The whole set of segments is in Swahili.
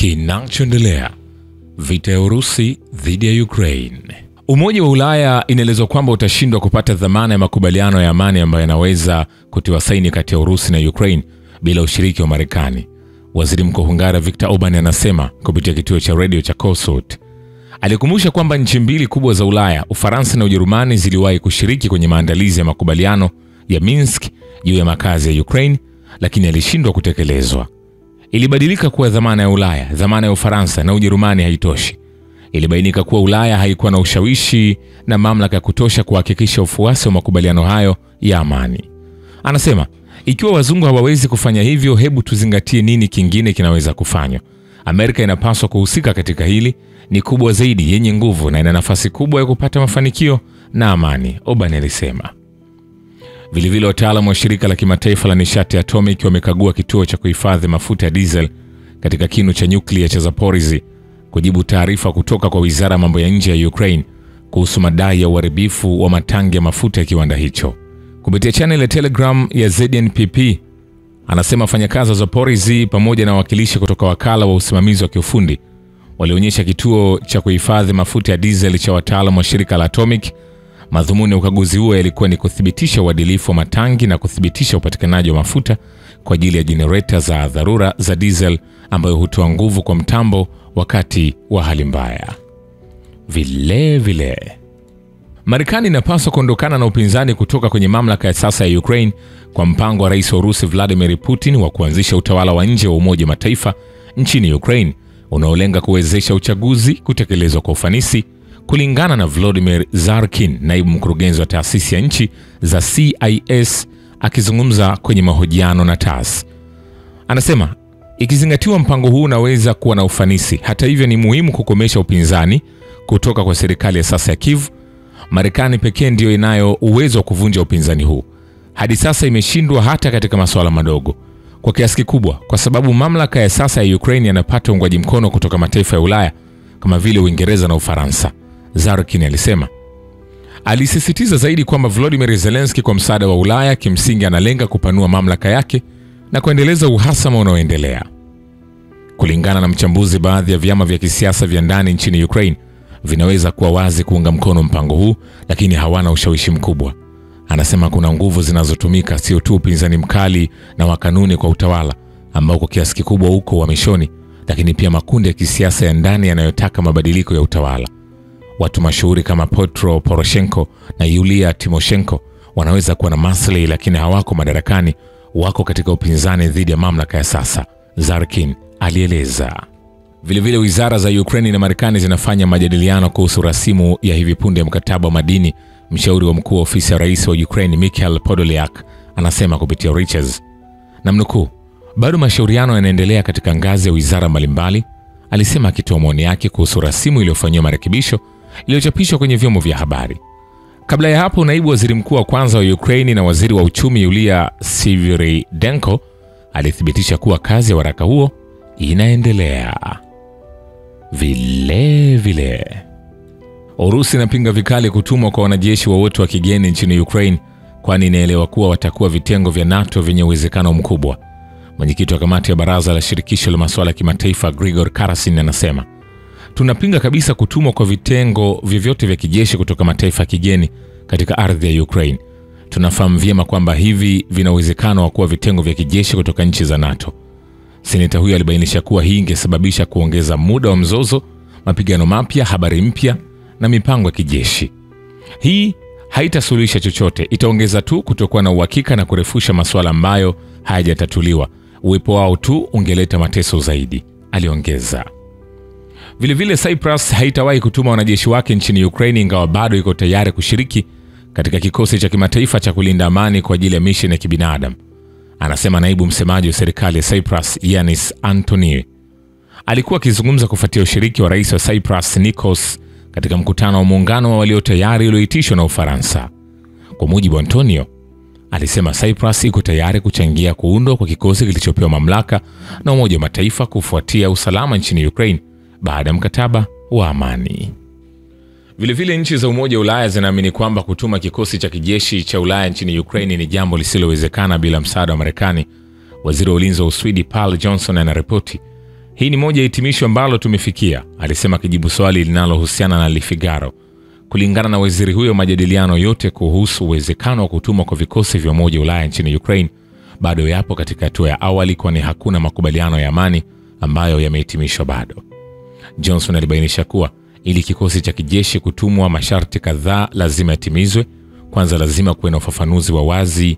Kinachoendelea: vita ya Urusi dhidi ya Ukraine. Umoja wa Ulaya inaelezwa kwamba utashindwa kupata dhamana ya makubaliano ya amani ambayo yanaweza kutiwa saini kati ya Urusi na Ukraine bila ushiriki wa Marekani. Waziri Mkuu Hungary Viktor Orban anasema kupitia kituo cha radio cha Kossuth. Alikumbusha kwamba nchi mbili kubwa za Ulaya, Ufaransa na Ujerumani, ziliwahi kushiriki kwenye maandalizi ya makubaliano ya Minsk juu ya makazi ya Ukraine, lakini yalishindwa kutekelezwa. Ilibadilika kuwa dhamana ya Ulaya, dhamana ya Ufaransa na Ujerumani haitoshi. Ilibainika kuwa Ulaya haikuwa na ushawishi na mamlaka ya kutosha kuhakikisha ufuasi wa makubaliano hayo ya amani. Anasema, ikiwa wazungu hawawezi kufanya hivyo, hebu tuzingatie nini kingine kinaweza kufanywa. Amerika inapaswa kuhusika katika hili, ni kubwa zaidi, yenye nguvu na ina nafasi kubwa ya kupata mafanikio na amani, Orban alisema. Vilevile wataalamu wa shirika la kimataifa la nishati atomic wamekagua kituo cha kuhifadhi mafuta ya diesel katika kinu cha nyuklia cha Zaporizhzhia kujibu taarifa kutoka kwa Wizara ya Mambo ya Nje ya Ukraine kuhusu madai ya uharibifu wa matangi ya mafuta ya kiwanda hicho. Kupitia channel ya Telegram ya ZNPP, anasema wafanyakazi wa Zaporizhzhia pamoja na wawakilishi kutoka wakala wa usimamizi wa kiufundi walionyesha kituo cha kuhifadhi mafuta ya diesel cha wataalamu wa shirika la atomic. Madhumuni ya ukaguzi huo yalikuwa ni kuthibitisha uadilifu wa matangi na kuthibitisha upatikanaji wa mafuta kwa ajili ya jenereta za dharura za diesel ambayo hutoa nguvu kwa mtambo wakati wa hali mbaya. Vile Marekani inapaswa kuondokana na upinzani kutoka kwenye mamlaka ya sasa ya Ukraine kwa mpango wa Rais wa Urusi Vladimir Putin wa kuanzisha utawala wa nje wa Umoja wa Mataifa nchini Ukraine unaolenga kuwezesha uchaguzi kutekelezwa kwa ufanisi, kulingana na Volodymyr Zarkin, naibu mkurugenzi wa taasisi ya nchi za CIS, akizungumza kwenye mahojiano na TASS. Anasema, ikizingatiwa mpango huu unaweza kuwa na ufanisi, hata hivyo ni muhimu kukomesha upinzani kutoka kwa serikali ya sasa ya Kiev. Marekani pekee ndiyo inayo uwezo wa kuvunja upinzani huu. Hadi sasa imeshindwa hata katika masuala madogo kwa kiasi kikubwa, kwa sababu mamlaka ya sasa ya Ukraine yanapata uungwaji mkono kutoka mataifa ya Ulaya kama vile Uingereza na Ufaransa, Zarkin alisema. Alisisitiza zaidi kwamba Volodymyr Zelensky kwa msaada wa Ulaya kimsingi analenga kupanua mamlaka yake na kuendeleza uhasama unaoendelea. Kulingana na mchambuzi, baadhi ya vyama vya kisiasa vya ndani nchini Ukraine vinaweza kuwa wazi kuunga mkono mpango huu, lakini hawana ushawishi mkubwa. Anasema kuna nguvu zinazotumika, sio tu upinzani mkali na wa kanuni kwa utawala ambao kwa kiasi kikubwa uko uhamishoni, lakini pia makundi ya kisiasa ya ndani yanayotaka mabadiliko ya utawala. Watu mashuhuri kama Petro Poroshenko na Yulia Tymoshenko wanaweza kuwa na maslahi, lakini hawako madarakani, wako katika upinzani dhidi ya mamlaka ya sasa, Zarkin alieleza. Vilevile wizara za Ukraine na Marekani zinafanya majadiliano kuhusu rasimu ya hivi punde ya mkataba wa madini. Mshauri wa mkuu wa ofisi ya rais wa Ukraine Mikhail Podolyak anasema kupitia Reuters, namnukuu, bado mashauriano yanaendelea katika ngazi ya wizara mbalimbali, alisema, akitoa maoni yake kuhusu rasimu iliyofanywa marekebisho iliyochapishwa kwenye vyombo vya habari. Kabla ya hapo, naibu waziri mkuu wa kwanza wa Ukraine na waziri wa uchumi Yulia Sviridenko alithibitisha kuwa kazi ya waraka huo inaendelea. Vile Urusi inapinga vikali kutumwa kwa wanajeshi wowote wa kigeni nchini Ukraine, kwani inaelewa kuwa watakuwa vitengo vya NATO vyenye uwezekano mkubwa. Mwenyekiti wa kamati ya baraza la shirikisho la masuala ya kimataifa Grigor Karasin anasema, tunapinga kabisa kutumwa kwa vitengo vyovyote vya kijeshi kutoka mataifa ya kigeni katika ardhi ya Ukraine. Tunafahamu vyema kwamba hivi vina uwezekano wa kuwa vitengo vya kijeshi kutoka nchi za NATO. Seneta huyo alibainisha kuwa hii ingesababisha kuongeza muda wa mzozo, mapigano mapya, habari mpya na mipango ya kijeshi. Hii haitasuluhisha chochote, itaongeza tu kutokuwa na uhakika na kurefusha masuala ambayo hayajatatuliwa. Uwepo wao tu ungeleta mateso zaidi, aliongeza. Vilevile Cyprus haitawahi kutuma wanajeshi wake nchini Ukraine, ingawa bado iko tayari kushiriki katika kikosi cha kimataifa cha kulinda amani kwa ajili ya misheni ya kibinadamu, anasema naibu msemaji wa serikali ya Cyprus Yanis Antoni. Alikuwa akizungumza kufuatia ushiriki wa rais wa Cyprus Nikos katika mkutano wa muungano wa walio tayari ulioitishwa na Ufaransa. Kwa mujibu wa Antonio, alisema Cyprus iko tayari kuchangia kuundwa kwa kikosi kilichopewa mamlaka na Umoja wa Mataifa kufuatia usalama nchini Ukraine baada ya mkataba wa amani. Vilevile nchi za Umoja wa Ulaya zinaamini kwamba kutuma kikosi cha kijeshi cha Ulaya nchini Ukraine ni jambo lisilowezekana bila msaada wa Marekani. Waziri wa ulinzi wa Uswidi Paul Johnson anaripoti, Hii ni moja ya hitimisho ambalo tumefikia, alisema akijibu swali linalohusiana na Le Figaro. Kulingana na waziri huyo, majadiliano yote kuhusu uwezekano wa kutumwa kwa vikosi vya Umoja wa Ulaya nchini Ukraine bado yapo katika hatua ya awali, kwani hakuna makubaliano ya amani ambayo yamehitimishwa bado. Johnson alibainisha kuwa ili kikosi cha kijeshi kutumwa, masharti kadhaa lazima yatimizwe. Kwanza, lazima kuwe na ufafanuzi wa wazi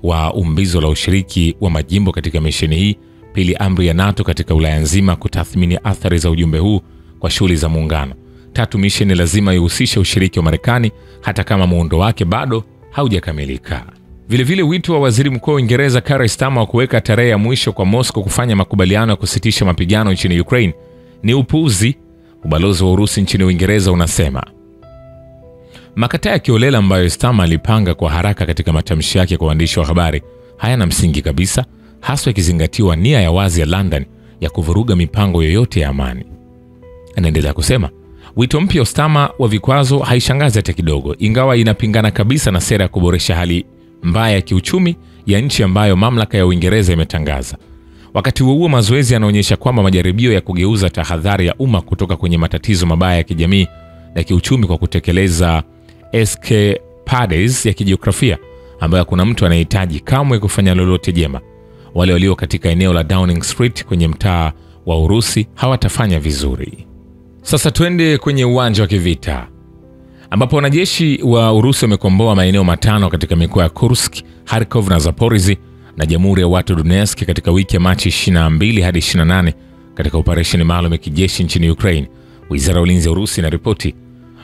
wa umbizo la ushiriki wa majimbo katika misheni hii. Pili, amri ya NATO katika Ulaya nzima kutathmini athari za ujumbe huu kwa shughuli za muungano. Tatu, misheni lazima ihusishe ushiriki wa Marekani hata kama muundo wake bado haujakamilika. Vilevile, wito wa Waziri Mkuu wa Uingereza Keir Starmer wa kuweka tarehe ya mwisho kwa Moscow kufanya makubaliano ya kusitisha mapigano nchini Ukraine ni upuuzi. Ubalozi wa Urusi nchini Uingereza unasema makataa ya kiolela ambayo Starmer alipanga kwa haraka katika matamshi yake kwa waandishi wa habari hayana msingi kabisa, haswa ikizingatiwa nia ya wazi ya London ya kuvuruga mipango yoyote ya amani. Anaendelea kusema wito mpya wa Starmer wa vikwazo haishangazi hata kidogo, ingawa inapingana kabisa na sera ya kuboresha hali mbaya ya kiuchumi ya nchi ambayo mamlaka ya Uingereza imetangaza. Wakati huo mazoezi yanaonyesha kwamba majaribio ya kugeuza tahadhari ya umma kutoka kwenye matatizo mabaya ya kijamii na kiuchumi kwa kutekeleza escapades ya kijiografia ambayo kuna mtu anahitaji kamwe kufanya lolote jema. Wale walio katika eneo la Downing Street kwenye mtaa wa Urusi hawatafanya vizuri. Sasa twende kwenye uwanja wa kivita ambapo wanajeshi wa Urusi wamekomboa maeneo matano katika mikoa ya Kursk, Kharkov na Zaporizhzhia na Jamhuri ya Watu Donetsk katika wiki ya Machi 22 hadi 28 katika operesheni maalum ya kijeshi nchini Ukraine. Wizara ya Ulinzi ya Urusi inaripoti.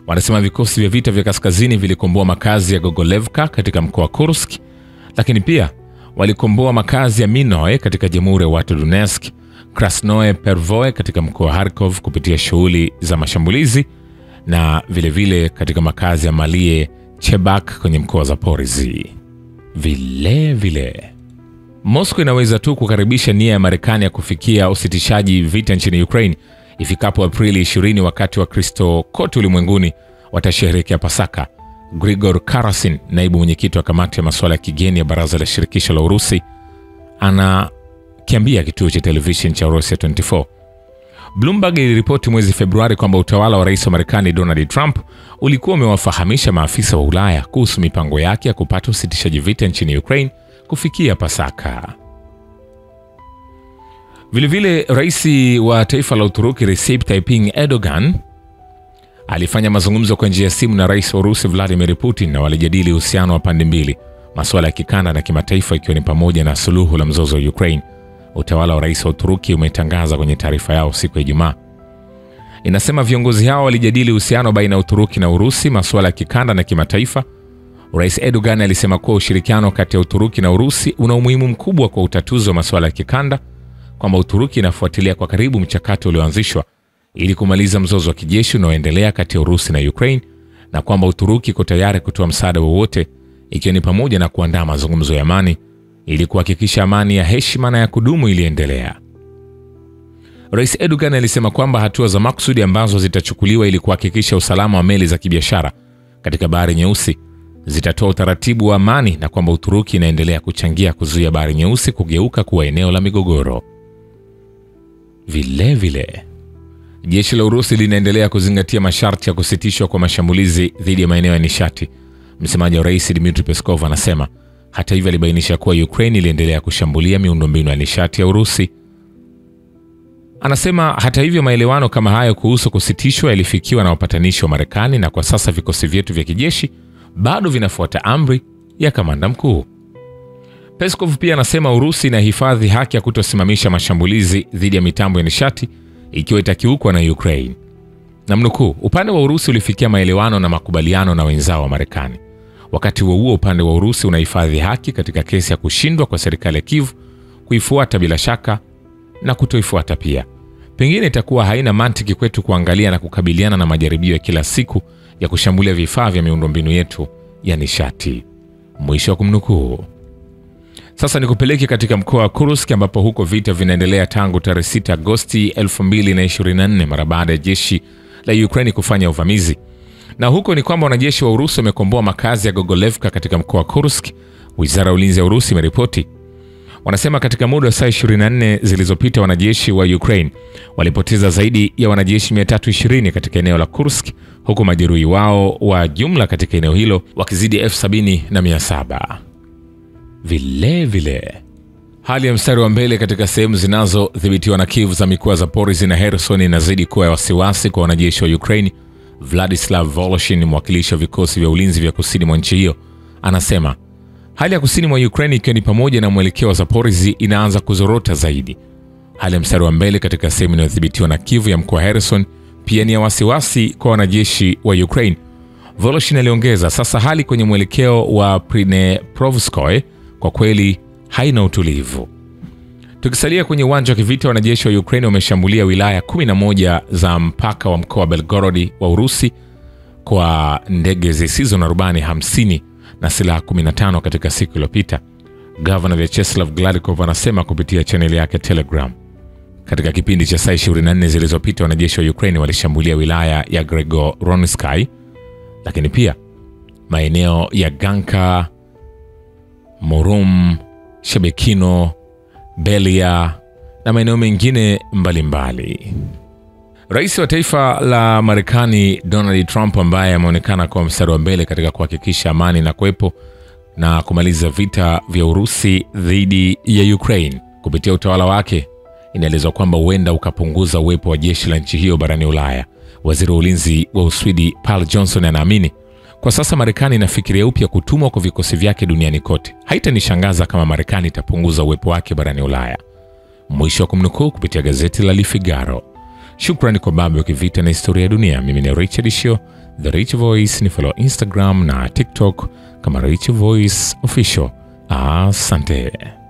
Wanasema vikosi vya vita vya kaskazini vilikomboa makazi ya Gogolevka katika mkoa wa Kursk, lakini pia walikomboa makazi ya Minoe katika Jamhuri ya Watu Donetsk, Krasnoye Pervoe katika mkoa wa Kharkov kupitia shughuli za mashambulizi, na vilevile katika makazi ya Malie Chebak kwenye mkoa wa Zaporizhzhia. Vile Moscow inaweza tu kukaribisha nia ya Marekani ya kufikia usitishaji vita nchini Ukraine ifikapo Aprili 20, wakati wa Kristo kote ulimwenguni watasherehekea Pasaka. Grigor Karasin, naibu mwenyekiti wa kamati ya masuala ya kigeni ya Baraza la Shirikisho la Urusi, anakiambia kituo cha television cha Russia 24. Bloomberg iliripoti mwezi Februari kwamba utawala wa rais wa Marekani Donald Trump ulikuwa umewafahamisha maafisa wa Ulaya kuhusu mipango yake ya kupata usitishaji vita nchini Ukraine kufikia Pasaka. Vilevile, rais wa taifa la Uturuki Recep Tayyip Erdogan alifanya mazungumzo kwa njia ya simu na rais wa Urusi Vladimir Putin, na walijadili uhusiano wa pande mbili, masuala ya kikanda na kimataifa, ikiwa ni pamoja na suluhu la mzozo wa Ukraine. Utawala wa rais wa Uturuki umetangaza kwenye taarifa yao siku ya Ijumaa. Inasema viongozi hao walijadili uhusiano baina ya Uturuki na Urusi, masuala ya kikanda na kimataifa. Rais Erdogan alisema kuwa ushirikiano kati ya Uturuki na Urusi una umuhimu mkubwa kwa utatuzi wa masuala ya kikanda, kwamba Uturuki inafuatilia kwa karibu mchakato ulioanzishwa ili kumaliza mzozo wa kijeshi unaoendelea kati ya Urusi na Ukraine, na kwamba Uturuki iko tayari kutoa msaada wowote, ikiwa ni pamoja na kuandaa mazungumzo ya amani ili kuhakikisha amani ya heshima na ya kudumu iliendelea. Rais Erdogan alisema kwamba hatua za makusudi ambazo zitachukuliwa ili kuhakikisha usalama wa meli za kibiashara katika Bahari Nyeusi zitatoa utaratibu wa amani, na kwamba Uturuki inaendelea kuchangia kuzuia Bahari Nyeusi kugeuka kuwa eneo la migogoro. Vilevile, jeshi la Urusi linaendelea kuzingatia masharti ya kusitishwa kwa mashambulizi dhidi ya maeneo ya nishati. Msemaji wa rais Dmitry Peskov anasema. Hata hivyo, alibainisha kuwa Ukraine iliendelea kushambulia miundombinu ya nishati ya Urusi. Anasema hata hivyo, maelewano kama hayo kuhusu kusitishwa yalifikiwa na wapatanishi wa Marekani, na kwa sasa vikosi vyetu vya kijeshi bado vinafuata amri ya kamanda mkuu. Peskov pia anasema Urusi inahifadhi haki ya kutosimamisha mashambulizi dhidi ya mitambo ya nishati ikiwa itakiukwa na Ukraine. Namnukuu, upande wa Urusi ulifikia maelewano na makubaliano na wenzao wa Marekani. Wakati huo upande wa Urusi unahifadhi haki katika kesi ya kushindwa kwa serikali ya Kiev kuifuata bila shaka na kutoifuata pia. Pengine itakuwa haina mantiki kwetu kuangalia na kukabiliana na majaribio ya kila siku ya kushambulia vifaa vya miundombinu yetu ya nishati. Mwisho wa kumnukuu. Sasa nikupeleke katika mkoa wa Kursk ambapo huko vita vinaendelea tangu tarehe 6 Agosti 2024 mara baada ya jeshi la Ukraine kufanya uvamizi. Na huko ni kwamba wanajeshi wa Urusi wamekomboa makazi ya Gogolevka katika mkoa wa Kursk, Wizara ya Ulinzi ya Urusi imeripoti. Wanasema katika muda wa saa 24 zilizopita wanajeshi wa Ukraine walipoteza zaidi ya wanajeshi 320 katika eneo la Kursk, huku majeruhi wao wa jumla katika eneo hilo wakizidi 70,700. Vile hali ya mstari wa mbele katika sehemu zinazodhibitiwa na Kiev za mikoa za Zaporizhzhia na Kherson inazidi kuwa ya wasiwasi kwa wanajeshi wa Ukraine. Vladislav Voloshin, mwakilishi wa vikosi vya ulinzi vya kusini mwa nchi hiyo, anasema hali ya kusini mwa Ukraine, ikiwa ni pamoja na mwelekeo wa Zaporizhzhia, inaanza kuzorota zaidi. Hali ya mstari wa mbele katika sehemu inayodhibitiwa na Kiev ya mkoa wa Kherson pia ni ya wasiwasi kwa wanajeshi wa Ukraine. Voloshin aliongeza, sasa hali kwenye mwelekeo wa Pripyatsk kwa kweli haina utulivu. Tukisalia kwenye uwanja wa kivita, wanajeshi wa Ukraine wameshambulia wilaya 11 za mpaka wa mkoa wa Belgorod wa Urusi kwa ndege zisizo na rubani 50 na silaha 15 katika siku iliyopita. Gavana Vyacheslav Gladkov anasema kupitia chaneli yake Telegram. Katika kipindi cha saa 24 zilizopita, wanajeshi wa Ukraine walishambulia wilaya ya Gregoronski, lakini pia maeneo ya Ganka, Morum, Shebekino, Belia na maeneo mengine mbalimbali. Rais wa taifa la Marekani Donald Trump, ambaye ameonekana kwa mstari wa mbele katika kuhakikisha amani na kuwepo na kumaliza vita vya Urusi dhidi ya Ukraine kupitia utawala wake, inaelezwa kwamba huenda ukapunguza uwepo wa jeshi la nchi hiyo barani Ulaya. Waziri wa ulinzi wa Uswidi Paul Johnson anaamini kwa sasa Marekani inafikiria upya kutumwa kwa vikosi vyake duniani kote. Haitanishangaza kama Marekani itapunguza uwepo wake barani Ulaya. Mwisho wa kumnukuu kupitia gazeti la Le Figaro. Shukrani kwa babu wa kivita na historia ya dunia. Mimi ni Richard Shio, The Rich Voice. Ni follow Instagram na TikTok kama Rich Voice Official. Asante.